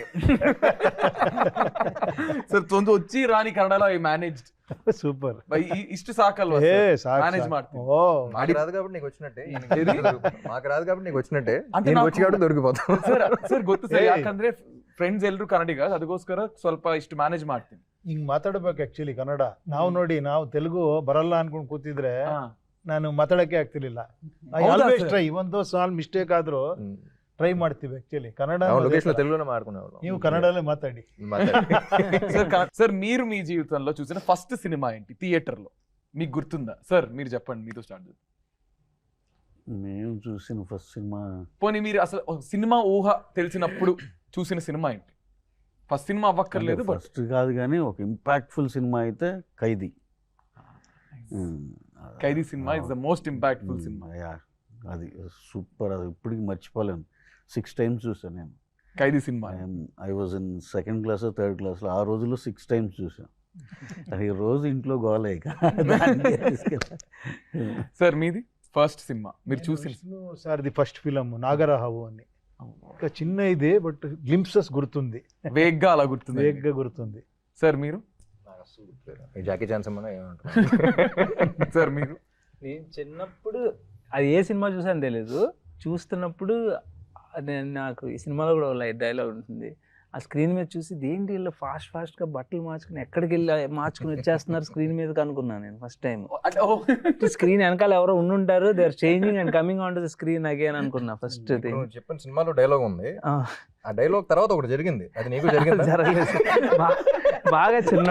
ಸರ್ ಒಂದು వచ్చి రాని కన్నడలో ఐ మేనేజ్డ్. సూపర్. ఇಷ್ಟು సాకల్వా మేనేజ్ ಮಾಡ್ತೀನಿ. మాకు రాదు కాబట్టి నీకు వచ్చినట్టే, మాకు రాదు కాబట్టి నీకు వచ్చినట్టే, నేను వచ్చి కాబట్టి ದೊರಕಿపోతాం. ಸರ್ ಗೊತ್ತು ಸರ್, ಯಾಕಂದ್ರೆ ಫ್ರೆಂಡ್ಸ್ ಎಲ್ಲರೂ ಕನ್ನಡಿಗ, ಅದಕ್ಕೋಸ್ಕರ ಸ್ವಲ್ಪ ಇಷ್ಟು ಮ್ಯಾನೇಜ್ ಮಾಡ್ತೀನಿ. ಹಿಂಗ್ ಮಾತಾಡ್ಬೇಕು ಆಕ್ಚುಲಿ ಕನ್ನಡ. ನಾವು ತೆಲುಗು ಬರಲ್ಲ ಅನ್ಕೊಂಡ್ ಕೂತಿದ್ರೆ ನಾನು ಮಾತಾಡಕ್ಕೆ ಆಗ್ತಿರ್ಲಿಲ್ಲ. ಐ ಆಲ್ವೇಸ್ ಟ್ರೈ, ಒಂದು ಸಾಲ್ ಮಿಸ್ಟೇಕ್ ಆದ್ರೂ ಟ್ರೈ ಮಾಡ್ತೀವಿ ಆಕ್ಚುಲಿ. ಕನ್ನಡ లొకేషన్ తెలుగులోనే మాట్లాడుకునేవాళ్ళం. ನೀವು కన్నడలో మాట్లాడి. సార్ మీరు మీ జీవితంలో చూసిన ఫస్ట్ సినిమా ఏంటి థియేటర్ లో మీకు గుర్తుందా? సార్ మీరు చెప్పండి, మీతో స్టార్ట్ చేద్దాం. మేము చూసిన ఫస్ట్ సినిమా, పోనీ మీరు అసలు సినిమా ఊహ తెలిసినప్పుడు చూసిన సినిమా ఏంటి? ఫస్ట్ సినిమా అవ్వక్కర్లేదు, ఫస్ట్ కాదు కానీ ఒక ఇంపాక్ట్ఫుల్ సినిమా అయితే ఖైదీ. ఖైదీ సినిమా ఇస్ ద మోస్ట్ ఇంపాక్ట్ఫుల్ సినిమా. అది సూపర్, అది ఇప్పటికి మర్చిపోలేను. 6 times చూసాను నేను ఖైదీ సినిమా. I was in 2nd class, 3rd class. ఆ రోజుల్లో 6 times చూసాను. అది రోజు ఇంట్లో గోలే. సార్ మీది ఫస్ట్ సినిమా మీరు చూసిన? సార్ది ఫస్ట్ ఫిలం నాగరహావు అని. ఒక చిన్న ఇదే బట్ గ్లింప్సెస్ గుర్తుంది, వేగ్గా అలా గుర్తుంది, వేగ్గా గుర్తుంది. సార్ మీరు? జాకీ చాన్ సినిమా ఏమంటారు? సార్ మీరు? నేను చిన్నప్పుడు అది ఏ సినిమా చూసాను తెలియదు, చూస్తున్నప్పుడు నాకు ఈ సినిమాలో కూడా లైట్ డైలాగ్ ఉంటుంది. ఆ స్క్రీన్ మీద చూసి దేంటి వీళ్ళు ఫాస్ట్గా బట్టలు మార్చుకుని ఎక్కడికి వెళ్ళి మార్చుకుని వచ్చేస్తున్నారు స్క్రీన్ మీద అనుకున్నాను నేను ఫస్ట్ టైం. స్క్రీన్ వెనకాల ఎవరో ఉండుంటారు, they are changing and coming on to the screen again అనుకున్నా ఫస్ట్ థింగ్. చెప్పిన సినిమాలో డైలాగ్ ఉంది, ఆ డైలాగ్ తర్వాత ఒకటి జరిగింది, అది నీకు జరిగింది? జరగలేదు, బాగా చిన్న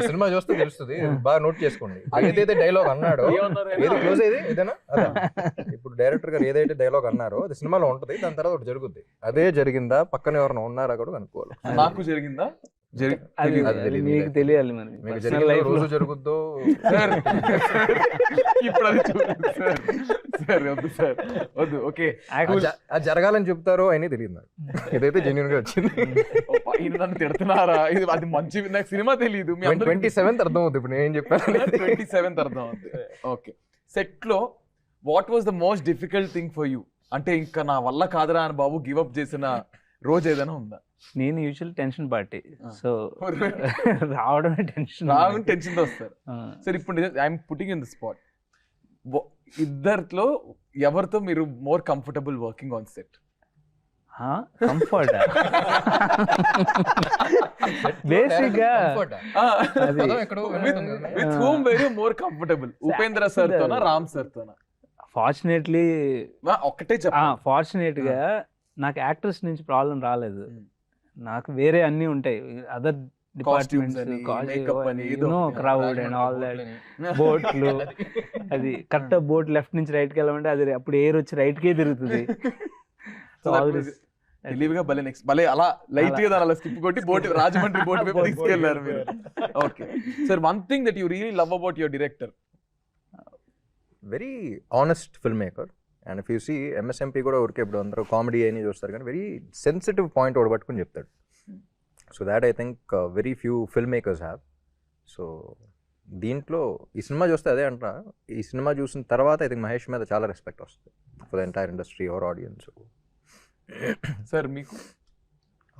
సినిమా చూస్తే తెలుస్తుంది, బాగా నోట్ చేసుకోండి. ఏదైతే డైలాగ్ అన్నాడో, ఏది క్లోజ్ అయ్యేది ఏదైనా, ఇప్పుడు డైరెక్టర్ గారు ఏదైతే డైలాగ్ అన్నారో అది సినిమాలో ఉంటది, దాని తర్వాత ఒకటి జరుగుద్ది. అదే జరిగిందా, పక్కన ఎవరైనా ఉన్నారా కూడా అనుకోవాలి. నాకు జరిగిందా? మీకు తెలియాలి మరి, మీకు జరిగిందో రోజు జరుగుద్దో. ఇప్పుడు అది చూడండి సార్. సార్ వద్దు సార్, వద్దు. ఓకే, అది జరగాలని చెప్తారో అయినా తెలియదు నాకు, ఏదైతే జెన్యూన్ గా వచ్చింది. నన్ను తిడుతున్నారా? ఇది అది మంచి, నాకు సినిమా తెలియదు. 27th అర్థం అవుతుంది ఇప్పుడు నేను ఏం చెప్పాను. 27th అర్థం అవుతుంది. ఓకే, సెట్ లో what was the most difficult thing for you? అంటే ఇంకా నా వల్ల కాదురా అని బాబు గివ్ అప్ చేసిన రోజు ఏదైనా ఉందా? నేను యూజువల్ టెన్షన్ పార్టీ, సో రావడమే టెన్షన్ తో వస్తారు. సరే ఇప్పుడు I'm putting in the spot, ఇద్దరిలో ఎవరితో మీరు more comfortable working on set? Comfort basic గా with whom very more comfortable, Upendra sir తోనా రామ్ సార్ తోనా? ఫార్చునేట్లీ ఒక్కటే ఫార్చునేట్ గా నాకు యాక్టర్స్ నుంచి ప్రాబ్లం రాలేదు. నాకు వేరే అన్ని ఉంటాయి, other departments, crowd and all that, బోట్లు, అది కరెక్ట్ బోట్ లెఫ్ట్ నుంచి రైట్ కి వెళ్ళమంటే అది అప్పుడు ఎయిర్ వచ్చి రైట్ కే తిరుగుతుంది. తెలివిగా భలే నెక్స్ట్ భలే అలా లైట్ గా అలా స్కిప్ కొట్టి బోట్ రాజమండ్రి బోట్ వైపు తీసుకెళ్లారు మీరు. Okay sir, one thing that you really love about your director? Very honest film maker. And if you see MSMP కూడా ఊరికే ఇప్పుడు అందరూ కామెడీ అని చూస్తారు కానీ వెరీ సెన్సిటివ్ పాయింట్ ఒకటి పట్టుకుని చెప్తాడు. So that I think very few film makers have. So దీంట్లో ఈ సినిమా చూస్తే అదే అంటారా, ఈ సినిమా చూసిన తర్వాత ఐ థింక్ మహేష్ మీద చాలా రెస్పెక్ట్ వస్తుంది for the entire industry or audience. Sir మీకు?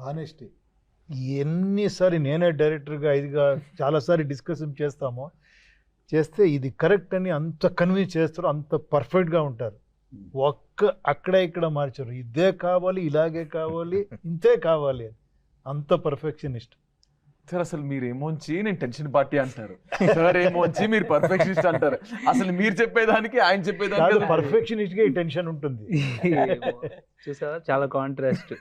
ఆనెస్టీ. ఎన్నిసారి నేనే డైరెక్టర్గా ఇదిగా చాలాసారి డిస్కషన్ చేస్తే ఇది కరెక్ట్ అని అంత కన్విన్స్ చేస్తారు, అంత పర్ఫెక్ట్గా ఉంటారు. అక్కడ ఇక్కడ మార్చారు, ఇదే కావాలి, ఇలాగే కావాలి, ఇంతే కావాలి అని, అంత పర్ఫెక్షనిస్ట్. సార్ అసలు మీరేమోంచి నేను టెన్షన్ పార్టీ అంటారు, సార్ ఏమోంచి మీరు పర్ఫెక్షనిస్ట్ అంటారు. అసలు మీరు చెప్పేదానికి ఆయన చెప్పేదానికి పర్ఫెక్షనిస్ట్ గా ఈ టెన్షన్ ఉంటుంది. చూసారా, చాలా కాంట్రాస్ట్.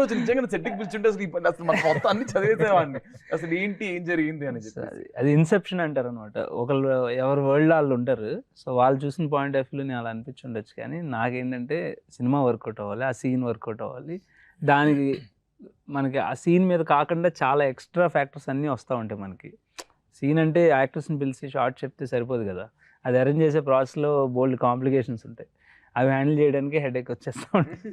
రోజు నిజంగా సెట్టింగ్ పిలిచుంటే అసలు మన మొత్తం అన్ని చదివేసేవాడిని, అసలు ఏంటి ఏం జరిగింది అని చెప్పి. అది ఇన్సెప్షన్ అంటారు అనమాట. ఒకళ్ళు ఎవరు వరల్డ్ వాళ్ళు ఉంటారు, సో వాళ్ళు చూసిన పాయింట్ ఆఫ్ వ్యూలో అలా అనిపించుండొచ్చు, కానీ నాకేంటంటే సినిమా వర్కౌట్ అవ్వాలి, ఆ సీన్ వర్కౌట్ అవ్వాలి. దానికి మనకి ఆ సీన్ మీద కాకుండా చాలా ఎక్స్ట్రా ఫ్యాక్టర్స్ అన్నీ వస్తూ ఉంటాయి మనకి. సీన్ అంటే యాక్టర్స్ని పిలిచి షార్ట్ చెప్తే సరిపోదు కదా, అది అరేంజ్ చేసే ప్రాసెస్లో బోల్డ్ కాంప్లికేషన్స్ ఉంటాయి. అవి హ్యాండిల్ చేయడానికి హెడేక్ వచ్చేస్తా ఉంటుంది.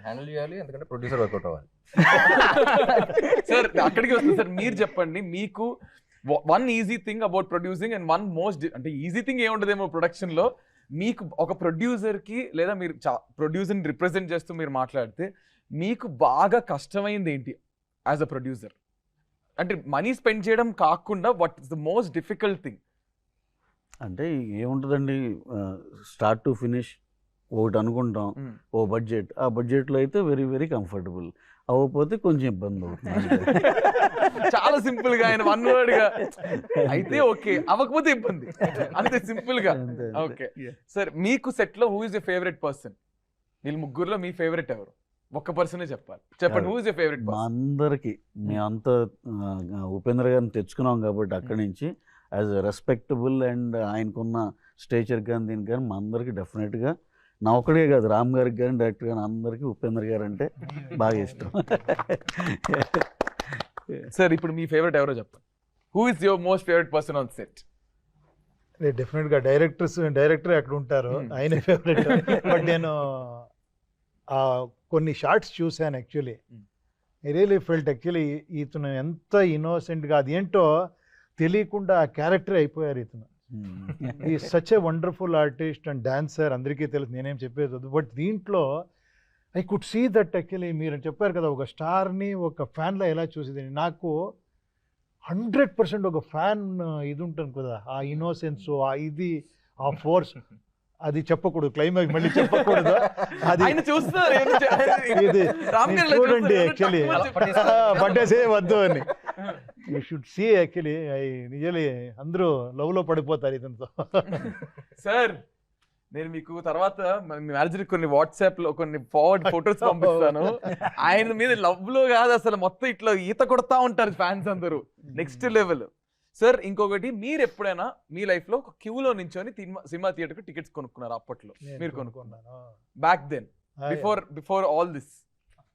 హ్యాండిల్ చేయాలి, ఎందుకంటే ప్రొడ్యూసర్ వర్కౌట్ అవ్వాలి. సార్ అక్కడికి వస్తుంది సార్. మీరు చెప్పండి, మీకు one easy thing about producing and one most, అంటే ఈజీ థింగ్ ఏముంటదేమో ప్రొడక్షన్ లో, మీకు ఒక ప్రొడ్యూసర్ కి లేదా మీరు ప్రొడ్యూసర్ని రిప్రజెంట్ చేస్తూ మీరు మాట్లాడితే మీకు బాగా కష్టమైంది ఏంటి యాజ్ అ ప్రొడ్యూసర్? అంటే మనీ స్పెండ్ చేయడం కాకుండా what is the most difficult thing? అంటే ఏముంటుందండి, స్టార్ట్ టు ఫినిష్ ఒకటి అనుకుంటాం, ఓ బడ్జెట్, ఆ బడ్జెట్లో అయితే వెరీ వెరీ కంఫర్టబుల్, అవ్వకపోతే కొంచెం ఇబ్బంది అవుతుంది. చాలా సింపుల్ గా ఆయన వన్ వర్డ్ గా అయితే ఓకే, అవ్వకపోతే ఇబ్బంది, అంతే సింపుల్ గా. ఓకే సార్, మీకు సెట్ లో who is your favourite person? వీళ్ళు ముగ్గురులో మీ ఫేవరెట్ ఎవరు? ఒక్క పర్సనే చెప్పాలి, చెప్పండి. హూ ఇస్ యర్ ఫేవరెట్ మా పర్సన్? అందరికి మేమంతా ఉపేంద్ర గారిని తెచ్చుకున్నాం కాబట్టి అక్కడి నుంచి యాజ్ ఎ రెస్పెక్టబుల్ అండ్ ఆయనకున్న స్టేచర్ కానీ దీనికి కానీ మా అందరికి డెఫినెట్గా, నా ఒక్కడే కాదు, రామ్ గారికి కానీ డైరెక్టర్ కానీ అందరికీ ఉపేంద్ర గారు అంటే బాగా ఇష్టం. సార్ ఇప్పుడు మీ ఫేవరెట్ ఎవరో చెప్పండి. Who is your most favourite person on set? డెఫినెట్గా డైరెక్టర్ అక్కడ ఉంటారు, ఆయన ఫేవరెట్. బట్ నేను కొన్ని షార్ట్స్ చూశాను actually. I really felt actually ఇతను ఎంత ఇన్నోసెంట్గా, అదేంటో తెలియకుండా ఆ క్యారెక్టర్ అయిపోయారు ఇతను. ఈ such a wonderful artist and dancer, అందరికీ తెలుసు, నేనేం చెప్పేది వద్దు. బట్ దీంట్లో I could see that actually మీరు చెప్పారు కదా, ఒక స్టార్ని ఒక ఫ్యాన్లో ఎలా చూసేది. నాకు 100% ఒక ఫ్యాన్ ఇది ఉంటుంది కదా, ఆ ఇన్నోసెన్స్, ఆ ఇది, ఆ ఫోర్స్, అది చెప్పకూడదు, క్లైమాక్స్ మళ్ళీ చెప్పకూడదు. అది ఆయన చూస్తున్నారు, ఇది రామ్ గారు ఇలా చూడండి చూస్తున్నారు, యాక్చువల్లీ తక్కువ పట్టేసే వద్దు అని. You should see actually. నిజలీ అందరూ లవ్లో పడిపోతారు ఇతనితో. సార్ నేను మీకు తర్వాత మీ మేనేజర్ కొన్ని వాట్సాప్ లో కొన్ని ఫార్వర్డ్ ఫొటోస్ పంపిస్తాను. ఆయన మీద లవ్ లో కాదు అసలు, మొత్తం ఇట్లా ఈత కొడతా ఉంటారు ఫ్యాన్స్ అందరూ, నెక్స్ట్ లెవెల్. సార్ ఇంకొకటి, మీరు ఎప్పుడైనా మీ లైఫ్ లో ఒక క్యూలో నించొని సినిమా థియేటర్ కు టికెట్స్ కొనుక్కున్నారు? అప్పట్లో మీరు కొనుక్కున్నారు, back then, before all this?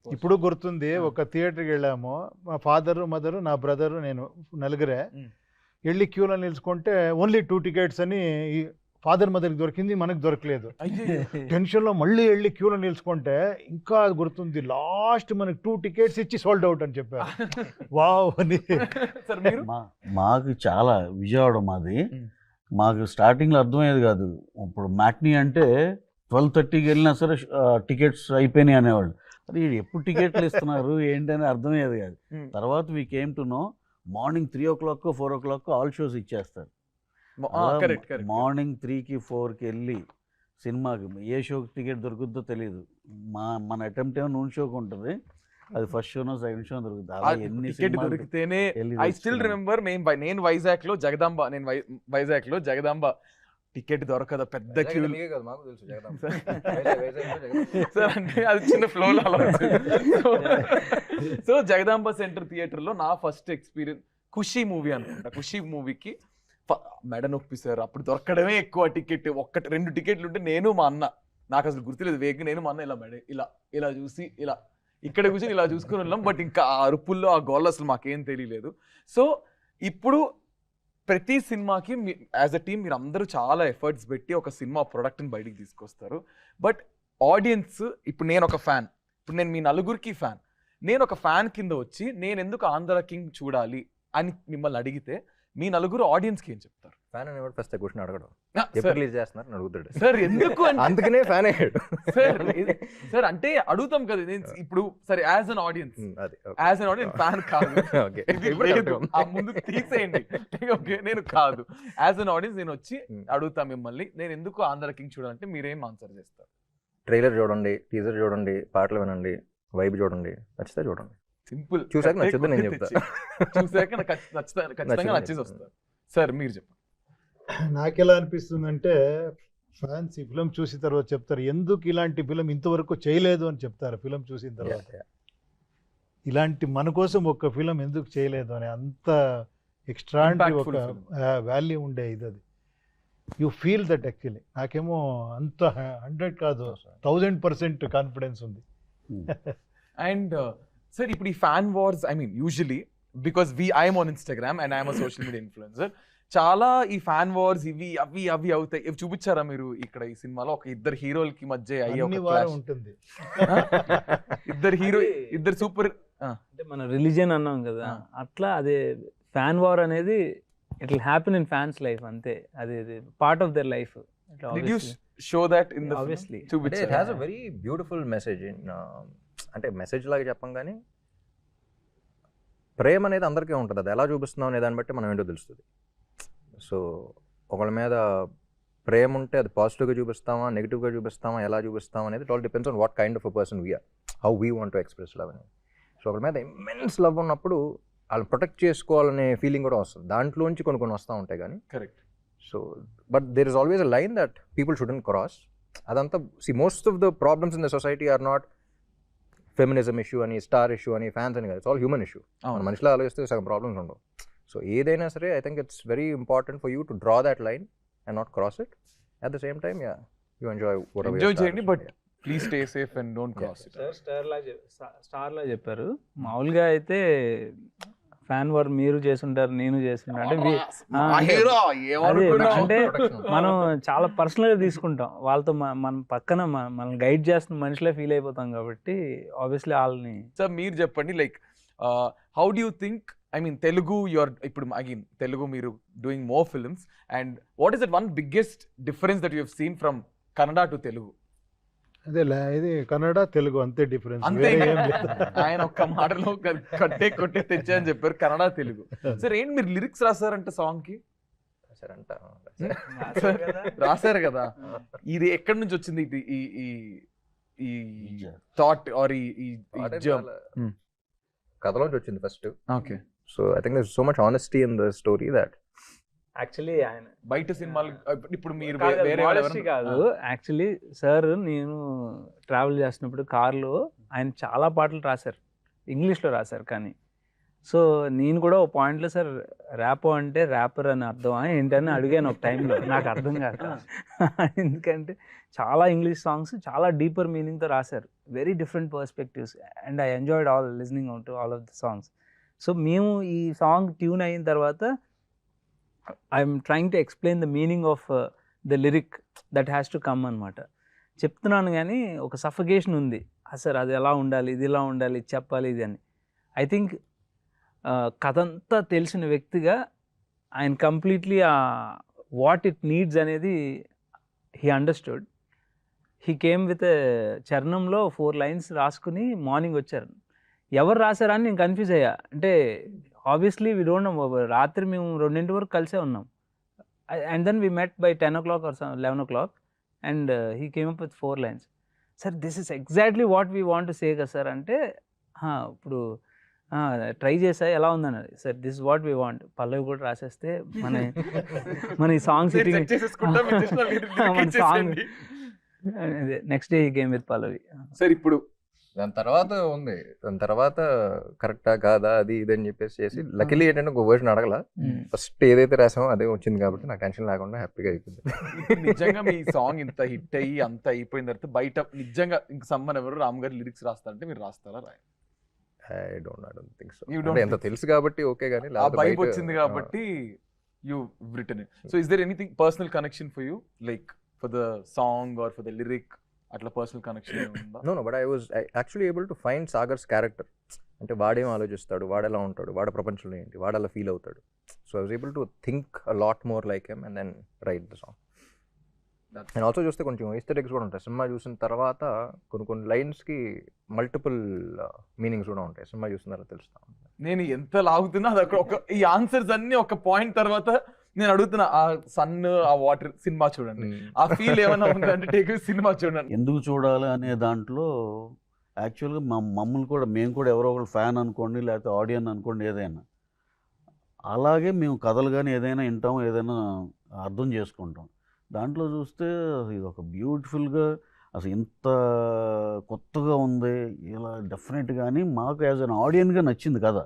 ఇప్పుడు గుర్తుంది, ఒక థియేటర్కి వెళ్ళాము, మా ఫాదరు, మదరు, నా బ్రదరు, నేను, నలుగురే వెళ్ళి క్యూలో నిలుచుకుంటే ఓన్లీ 2 టికెట్స్ అని ఫాదర్ మదర్కి దొరికింది, మనకు దొరకలేదు. టెన్షన్లో మళ్ళీ వెళ్ళి క్యూలో నిలుచుకుంటే ఇంకా గుర్తుంది, లాస్ట్ మనకి 2 టికెట్స్ ఇచ్చి సోల్డ్ అవుట్ అని చెప్పారు. వావ్ అని. మాకు చాలా విజయవాడ మాది, మాకు స్టార్టింగ్లో అర్థమయ్యేది కాదు. ఇప్పుడు మ్యాట్నీ అంటే 12:30కి వెళ్ళినా సరే టికెట్స్ అయిపోయినాయి అనేవాళ్ళు. అది ఎప్పుడు టికెట్లు ఇస్తున్నారు ఏంటని అర్థమయ్యేది కాదు. తర్వాత we came to know, morning 3 o'clock 4 o'clock all shows ఇచ్చేస్తారు. మార్నింగ్ 3కి 4కి వెళ్ళి సినిమాకి ఏ షోకి టికెట్ దొరుకుతుందో తెలియదు. మన అటెంప్ట్ ఏమో నూనె షోకి ఉంటుంది, అది ఫస్ట్ షోనో సెకండ్ షో దొరుకుతుంది. అలా ఎన్ని టికెట్ దొరికితేనే. ఐ స్టిల్ రిమెంబర్, నేను వైజాగ్ లో జగదాంబ టికెట్ దొరకదు, పెద్ద క్యూ. సార్ అంటే అది చిన్న flow. So Jagadamba centre theatre లో నా ఫస్ట్ ఎక్స్పీరియన్స్ ఖుషి మూవీ అనుకుంటా. ఖుషి మూవీకి మెడ నొప్పి సార్, అప్పుడు దొరకడమే ఎక్కువ టికెట్. 1-2 టికెట్లు ఉంటే నేను మా అన్న, నాకు అసలు గుర్తులేదు, వేగ నేను మా అన్న ఇలా మెడ ఇలా చూసి ఇలా ఇక్కడ కూర్చొని ఇలా చూసుకుని ఉన్నాం. బట్ ఇంకా ఆ అరుపుల్లో ఆ గోల్ అసలు మాకేం తెలియలేదు. సో ఇప్పుడు ప్రతి సినిమాకి యాజ్ అ టీమ్ మీరు అందరూ చాలా ఎఫర్ట్స్ పెట్టి ఒక సినిమా ప్రొడక్ట్ని బయటికి తీసుకొస్తారు. బట్ ఆడియన్స్, ఇప్పుడు నేను ఒక ఫ్యాన్, ఇప్పుడు నేను మీ నలుగురికి ఫ్యాన్, నేను ఒక ఫ్యాన్ కింద వచ్చి నేను ఎందుకు ఆంధ్ర కింగ్ చూడాలి అని మిమ్మల్ని అడిగితే మీ నలుగురు ఆడియన్స్కి ఏం చెప్తారు? ఫ్యాన్ అనేవాడు ఫస్ట్ క్వశ్చన్ అడగడు, ఎప్పుడు రిలీజ్ చేస్తున్నారు అడుగుతాడు. సార్ ఎందుకు అందుకనే ఫ్యాన్ అయ్యాడు సార్. అంటే అడుగుతాం కదా, నేను ఇప్పుడు సరే యాజ్ అన్ ఆడియన్స్ ఫ్యాన్ కాదు, ఆ ముందు తీసేయండి, ఓకే నేను కాదు, యాజ్ అన్ ఆడియన్స్ నేను వచ్చి అడుగుతా మిమ్మల్ని, నేను ఎందుకు ఆంధ్ర కింగ్ చూడాలంటే మీరేం ఆన్సర్ చేస్తారు? ట్రైలర్ చూడండి, టీజర్ చూడండి, పాటలు వినండి, వైబ్ చూడండి, నచ్చితే చూడండి. సింపుల్. చూసాక నచ్చుద్ది నేను చెప్తా, చూసాక ఖచ్చితంగా నచ్చేసి వస్తారు. సార్ మీరు చెప్పండి. నాకెలా అనిపిస్తుందంటే, ఫ్యాన్స్ ఈ ఫిలిం చూసిన తర్వాత చెప్తారు, ఎందుకు ఇలాంటి ఫిలిం ఇంతవరకు చేయలేదు అని చెప్తారు. ఫిలిం చూసిన తర్వాత ఇలాంటి మన కోసం ఒక ఫిలిం ఎందుకు చేయలేదు అని, అంత ఎక్స్ట్రాండరీ ఒక వాల్యూ ఉండే ఇది. అది యూ ఫీల్ దట్ యాక్చువల్లీ. నాకేమో అంత 100 కాదు 1000% కాన్ఫిడెన్స్ ఉంది. అండ్ సార్ ఇప్పుడు ఈ fan wars, I mean usually because I'm on Instagram and I'm a social media influencer, చాలా ఈ ఫ్యాన్ వార్స్ ఇవి అవి అవి అవుతాయి. ఇవి చూపించారా మీరు ఇక్కడ ఈ సినిమాలో? ఒక ఇద్దరు హీరోలకి మధ్య అయ్యే అన్ని ఒక వారం clash. ఉంటుంది. ఇద్దరు హీరో, ఇద్దరు సూపర్. అంటే మన రిలీజియన్ అన్నాం కదా, అట్లా అదే ఫ్యాన్ వార్ అనేది it will happen in fans life, అంతే. అది part of their life. Did you show that in the film? Obviously. అంటే చూపించారా? It has a very beautiful message. అంటే మెసేజ్ లాగా చెప్పం కానీ ప్రేమ అనేది అందరికీ ఉంటుంది. అది ఎలా చూపిస్తున్నాం అనే దాన్ని బట్టి మనం ఏంటో తెలుస్తుంది. సో ఒకళ్ళ మీద ప్రేమ ఉంటే అది పాజిటివ్గా చూపిస్తామా, నెగిటివ్గా చూపిస్తామా, ఎలా చూపిస్తామా అనేది it all depends on what kind of a person we're, how we want to express love అనేది. సో ఒకళ్ళ మీద ఇమ్మెన్స్ లవ్ ఉన్నప్పుడు వాళ్ళు ప్రొటెక్ట్ చేసుకోవాలనే ఫీలింగ్ కూడా వస్తుంది. దాంట్లోంచి కొన్ని వస్తూ ఉంటాయి కానీ. Correct. So but there is always a line that people shouldn't cross. అదంతా most of the problems in the society are not feminism issue అని, స్టార్ ఇష్యూ అని, ఫ్యాన్స్ అని కాదు. It's all human issue. మన మనిషిలో ఆలోచిస్తే సగం ప్రాబ్లమ్స్ ఉండవు. సో ఏదైనా సరే I think it's very important for you to draw that line and not cross it. At the same time you enjoy చేయండి, but please stay safe and don't cross it. Star లా చెప్పారు. మామూలుగా అయితే ఫ్యాన్ వార్ మీరు చేసుంటారు, నేను చేస్తుంటా అంటే అంటే మనం చాలా పర్సనల్గా తీసుకుంటాం. వాళ్ళతో మన పక్కన మనం గైడ్ చేస్తున్న మనుషులే ఫీల్ అయిపోతాం కాబట్టి ఆబ్వియస్లీ వాళ్ళని. సార్ మీరు చెప్పండి, like how do you think, I mean Telugu your ఇప్పుడు అగైన్ తెలుగు మీరు doing more films, and what is that one biggest difference that you have seen from Kannada to Telugu? అదే ఇది కన్నడ తెలుగు అంతే డిఫరెన్స్. అంతే. ఆయన ఒక్క మాటలో కొట్టే తెచ్చా అని చెప్పారు, కన్నడ తెలుగు. సార్ ఏంటి మీరు లిరిక్స్ రాశారంటే సాంగ్ కి? రాశారు కదా, ఇది ఎక్కడి నుంచి వచ్చింది? ఈ థాట్ ఆర్ ఈ కథలోంచి వచ్చింది first. Okay. So I think there so much honesty in the story that actually ఆయన బయట సినిమాలు ఇప్పుడు మీరు కాదు, వేరే modesty కాదు. యాక్చువల్లీ సార్ నేను ట్రావెల్ చేసినప్పుడు కార్లో ఆయన చాలా పాటలు రాశారు, ఇంగ్లీష్లో రాశారు. కానీ సో నేను కూడా ఒక పాయింట్లో సార్ ర్యాపో అంటే ర్యాపర్ అని అర్థమా ఏంటని అడిగాను ఒక టైంలో. నాకు అర్థం కాక, ఎందుకంటే చాలా ఇంగ్లీష్ సాంగ్స్ చాలా డీపర్ మీనింగ్తో రాశారు, very different perspectives, and I enjoyed all listening to all of the songs. So మేము ఈ సాంగ్ ట్యూన్ అయిన తర్వాత I'm trying to explain the meaning of the lyric that has to come అనమాట. చెప్తున్నాను కానీ ఒక సఫకేషన్ ఉంది, సార్ అది ఎలా ఉండాలి, ఇది ఇలా ఉండాలి, ఇది చెప్పాలి, ఇది అని. ఐ థింక్ కథ అంతా తెలిసిన వ్యక్తిగా ఆయన కంప్లీట్లీ వాట్ ఇట్ నీడ్స్ అనేది he understood. He came with చరణంలో 4 lines రాసుకుని మార్నింగ్ వచ్చారు. ఎవరు రాశారా అని నేను కన్ఫ్యూజ్ అయ్యా. అంటే ఆబ్వియస్లీ వీ డోంట్ నో. రాత్రి మేము 2 వరకు కలిసే ఉన్నాం. And then we met by 10 o'clock or 11 o'clock and he came up with 4 lines. Sir this is exactly what we want to say కదా సార్ అంటే, ఇప్పుడు ట్రై చేసా ఎలా ఉందన్నది. Sir this is what we want. పల్లవి కూడా రాసేస్తే మన ఈ సాంగ్ సిట్టింగ్ మన song next day he came with pallavi. Sir ఇప్పుడు దాని తర్వాత కరెక్టా కాదా అది ఇది అని చెప్పేసి చేసి లక్కీలీ ఏంటంటే ఒక వర్షన్ అడగల. ఫస్ట్ ఏదైతే రాసామో అదే వచ్చింది కాబట్టి నాకు టెన్షన్ లేకుండా హ్యాపీగా అయిపోయింది. నిజంగా మీ సాంగ్ ఇంత హిట్ అయ్యి అంత అయిపోయిన తర్వాత బయట నిజంగా ఇంక సమ్మన్ ఎవరు రామ్ గారు లిరిక్స్ రాస్తారంటే మీరు రాస్తారా? I don't think so. You don't ఎంత తెలుసు కాబట్టి ఓకే కానీ ఆ వైబ్ వచ్చింది కాబట్టి you return it. So is there anything personal connection for you, like for the song or for the lyric? అట్లా పర్సనల్ కనెక్షన్ ఉందా? No but I was actually able to find Sagar's character. అంటే వాడేం ఆలోచిస్తాడు, వాడెలా ఉంటాడు, వాడ ప్రపంచంలో ఏంటి, వాడలా ఫీల్ అవుతాడు. So I was able to think a lot more like him and then write the song. And also చూస్తే కొంచెం ఎస్థెటిక్స్ కూడా ఉంటాయి. సినిమా చూసిన తర్వాత కొన్ని లైన్స్కి మల్టిపుల్ మీనింగ్స్ కూడా ఉంటాయి. సినిమా చూసిన తర్వాత తెలుస్తా. నేను ఎంత లాగుతున్నా అది ఒక ఈ ఆన్సర్స్ అన్ని ఒక పాయింట్ తర్వాత నేను అడుగుతున్నా, ఆ సన్ ఆ వాటర్ సినిమా చూడండి, ఆ ఫీల్ ఏమైనా ఉందంటే టేక్ సినిమా చూడండి. ఎందుకు చూడాలి అనే దాంట్లో యాక్చువల్గా మమ్మల్ని కూడా మేము కూడా ఎవరో ఒకరు ఫ్యాన్ అనుకోండి, లేకపోతే ఆడియన్ అనుకోండి, ఏదైనా అలాగే మేము కథలు కానీ ఏదైనా వింటాం, ఏదైనా అర్థం చేసుకుంటాం. దాంట్లో చూస్తే ఇది ఒక బ్యూటిఫుల్గా అసలు ఇంత కొత్తగా ఉంది ఇలా డెఫినెట్గా అని మాకు యాజ్ అన్ ఆడియన్గా నచ్చింది కదా.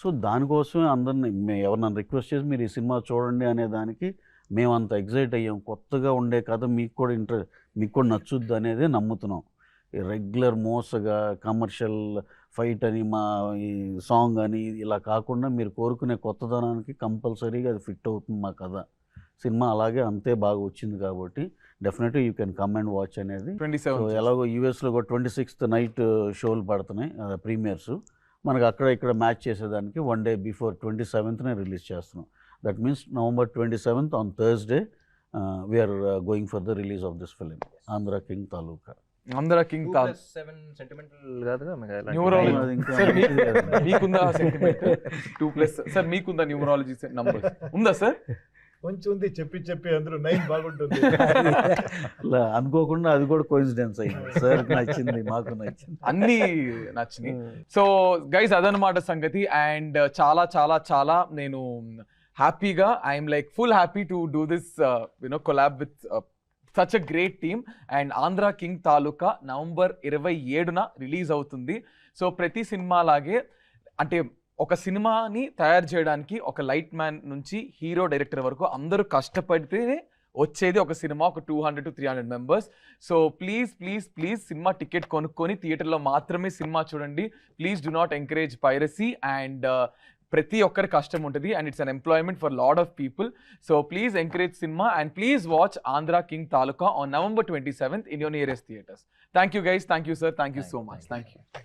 సో దానికోసమే అందరినీ ఎవరినైనా రిక్వెస్ట్ చేసి మీరు ఈ సినిమా చూడండి అనే దానికి మేము అంత ఎగ్జైట్ అయ్యాం. కొత్తగా ఉండే కథ మీకు కూడా నచ్చుద్ది అనేది నమ్ముతున్నాం. రెగ్యులర్ మోసగా కమర్షియల్ ఫైట్ అని మా ఈ సాంగ్ అని ఇలా కాకుండా మీరు కోరుకునే కొత్తదనానికి కంపల్సరీగా అది ఫిట్ అవుతుంది మా కథ. సినిమా అలాగే అంతే బాగా వచ్చింది కాబట్టి డెఫినెట్గా you can come and watch అనేది. 27 సో ఎలాగో యూఎస్లో కూడా 26th నైట్ షోలు పడుతున్నాయి ప్రీమియర్స్. మనకు అక్కడ ఇక్కడ మ్యాచ్ చేసేదానికి 1 day బిఫోర్ 27th రిలీజ్ చేస్తున్నాం. That means November 27th on Thursday we're going for the release of this film Andhra king Taluka. Andhra king 7 కాదుగా న్యూమరాలజీ. అది ఇంకా సార్ మంచిది కదా. మీకుందా సెంటిమెంట్ 2+ సార్ మీకుందా న్యూమరాలజీ నంబర్స్ ఉందా సార్? కొంచెం ఉంది, చెప్పి అందరూ 9 బాగుంటుంది. అలా అనుకోకుండా అది కూడా కోయిన్సిడెన్స్ అయింది. సార్ నచ్చింది, మాకు నచ్చింది, అన్ని నచ్చినాయి. సో గైస్ అదనమాట సంగతి. అండ్ చాలా చాలా చాలా నేను హ్యాపీగా I'm like full happy to do this collab with such a great team. And Andhra king Taluka November 27న రిలీజ్ అవుతుంది. సో ప్రతి సినిమా లాగే అంటే ఒక సినిమాని తయారు చేయడానికి ఒక లైట్ మ్యాన్ నుంచి హీరో డైరెక్టర్ వరకు అందరూ కష్టపడితేనే వచ్చేది ఒక సినిమా, ఒక 200 to 300 members. So please cinema ticket కొనుక్కొని థియేటర్లో మాత్రమే సినిమా చూడండి. Please do not encourage piracy. And ప్రతి ఒక్కరి కష్టం ఉంటుంది and it's an employment for lot of people. So please encourage cinema and please watch Andhra king taluka on November 27th in your nearest theaters. Thank you guys. Thank you sir. Thank you so much. Thank you.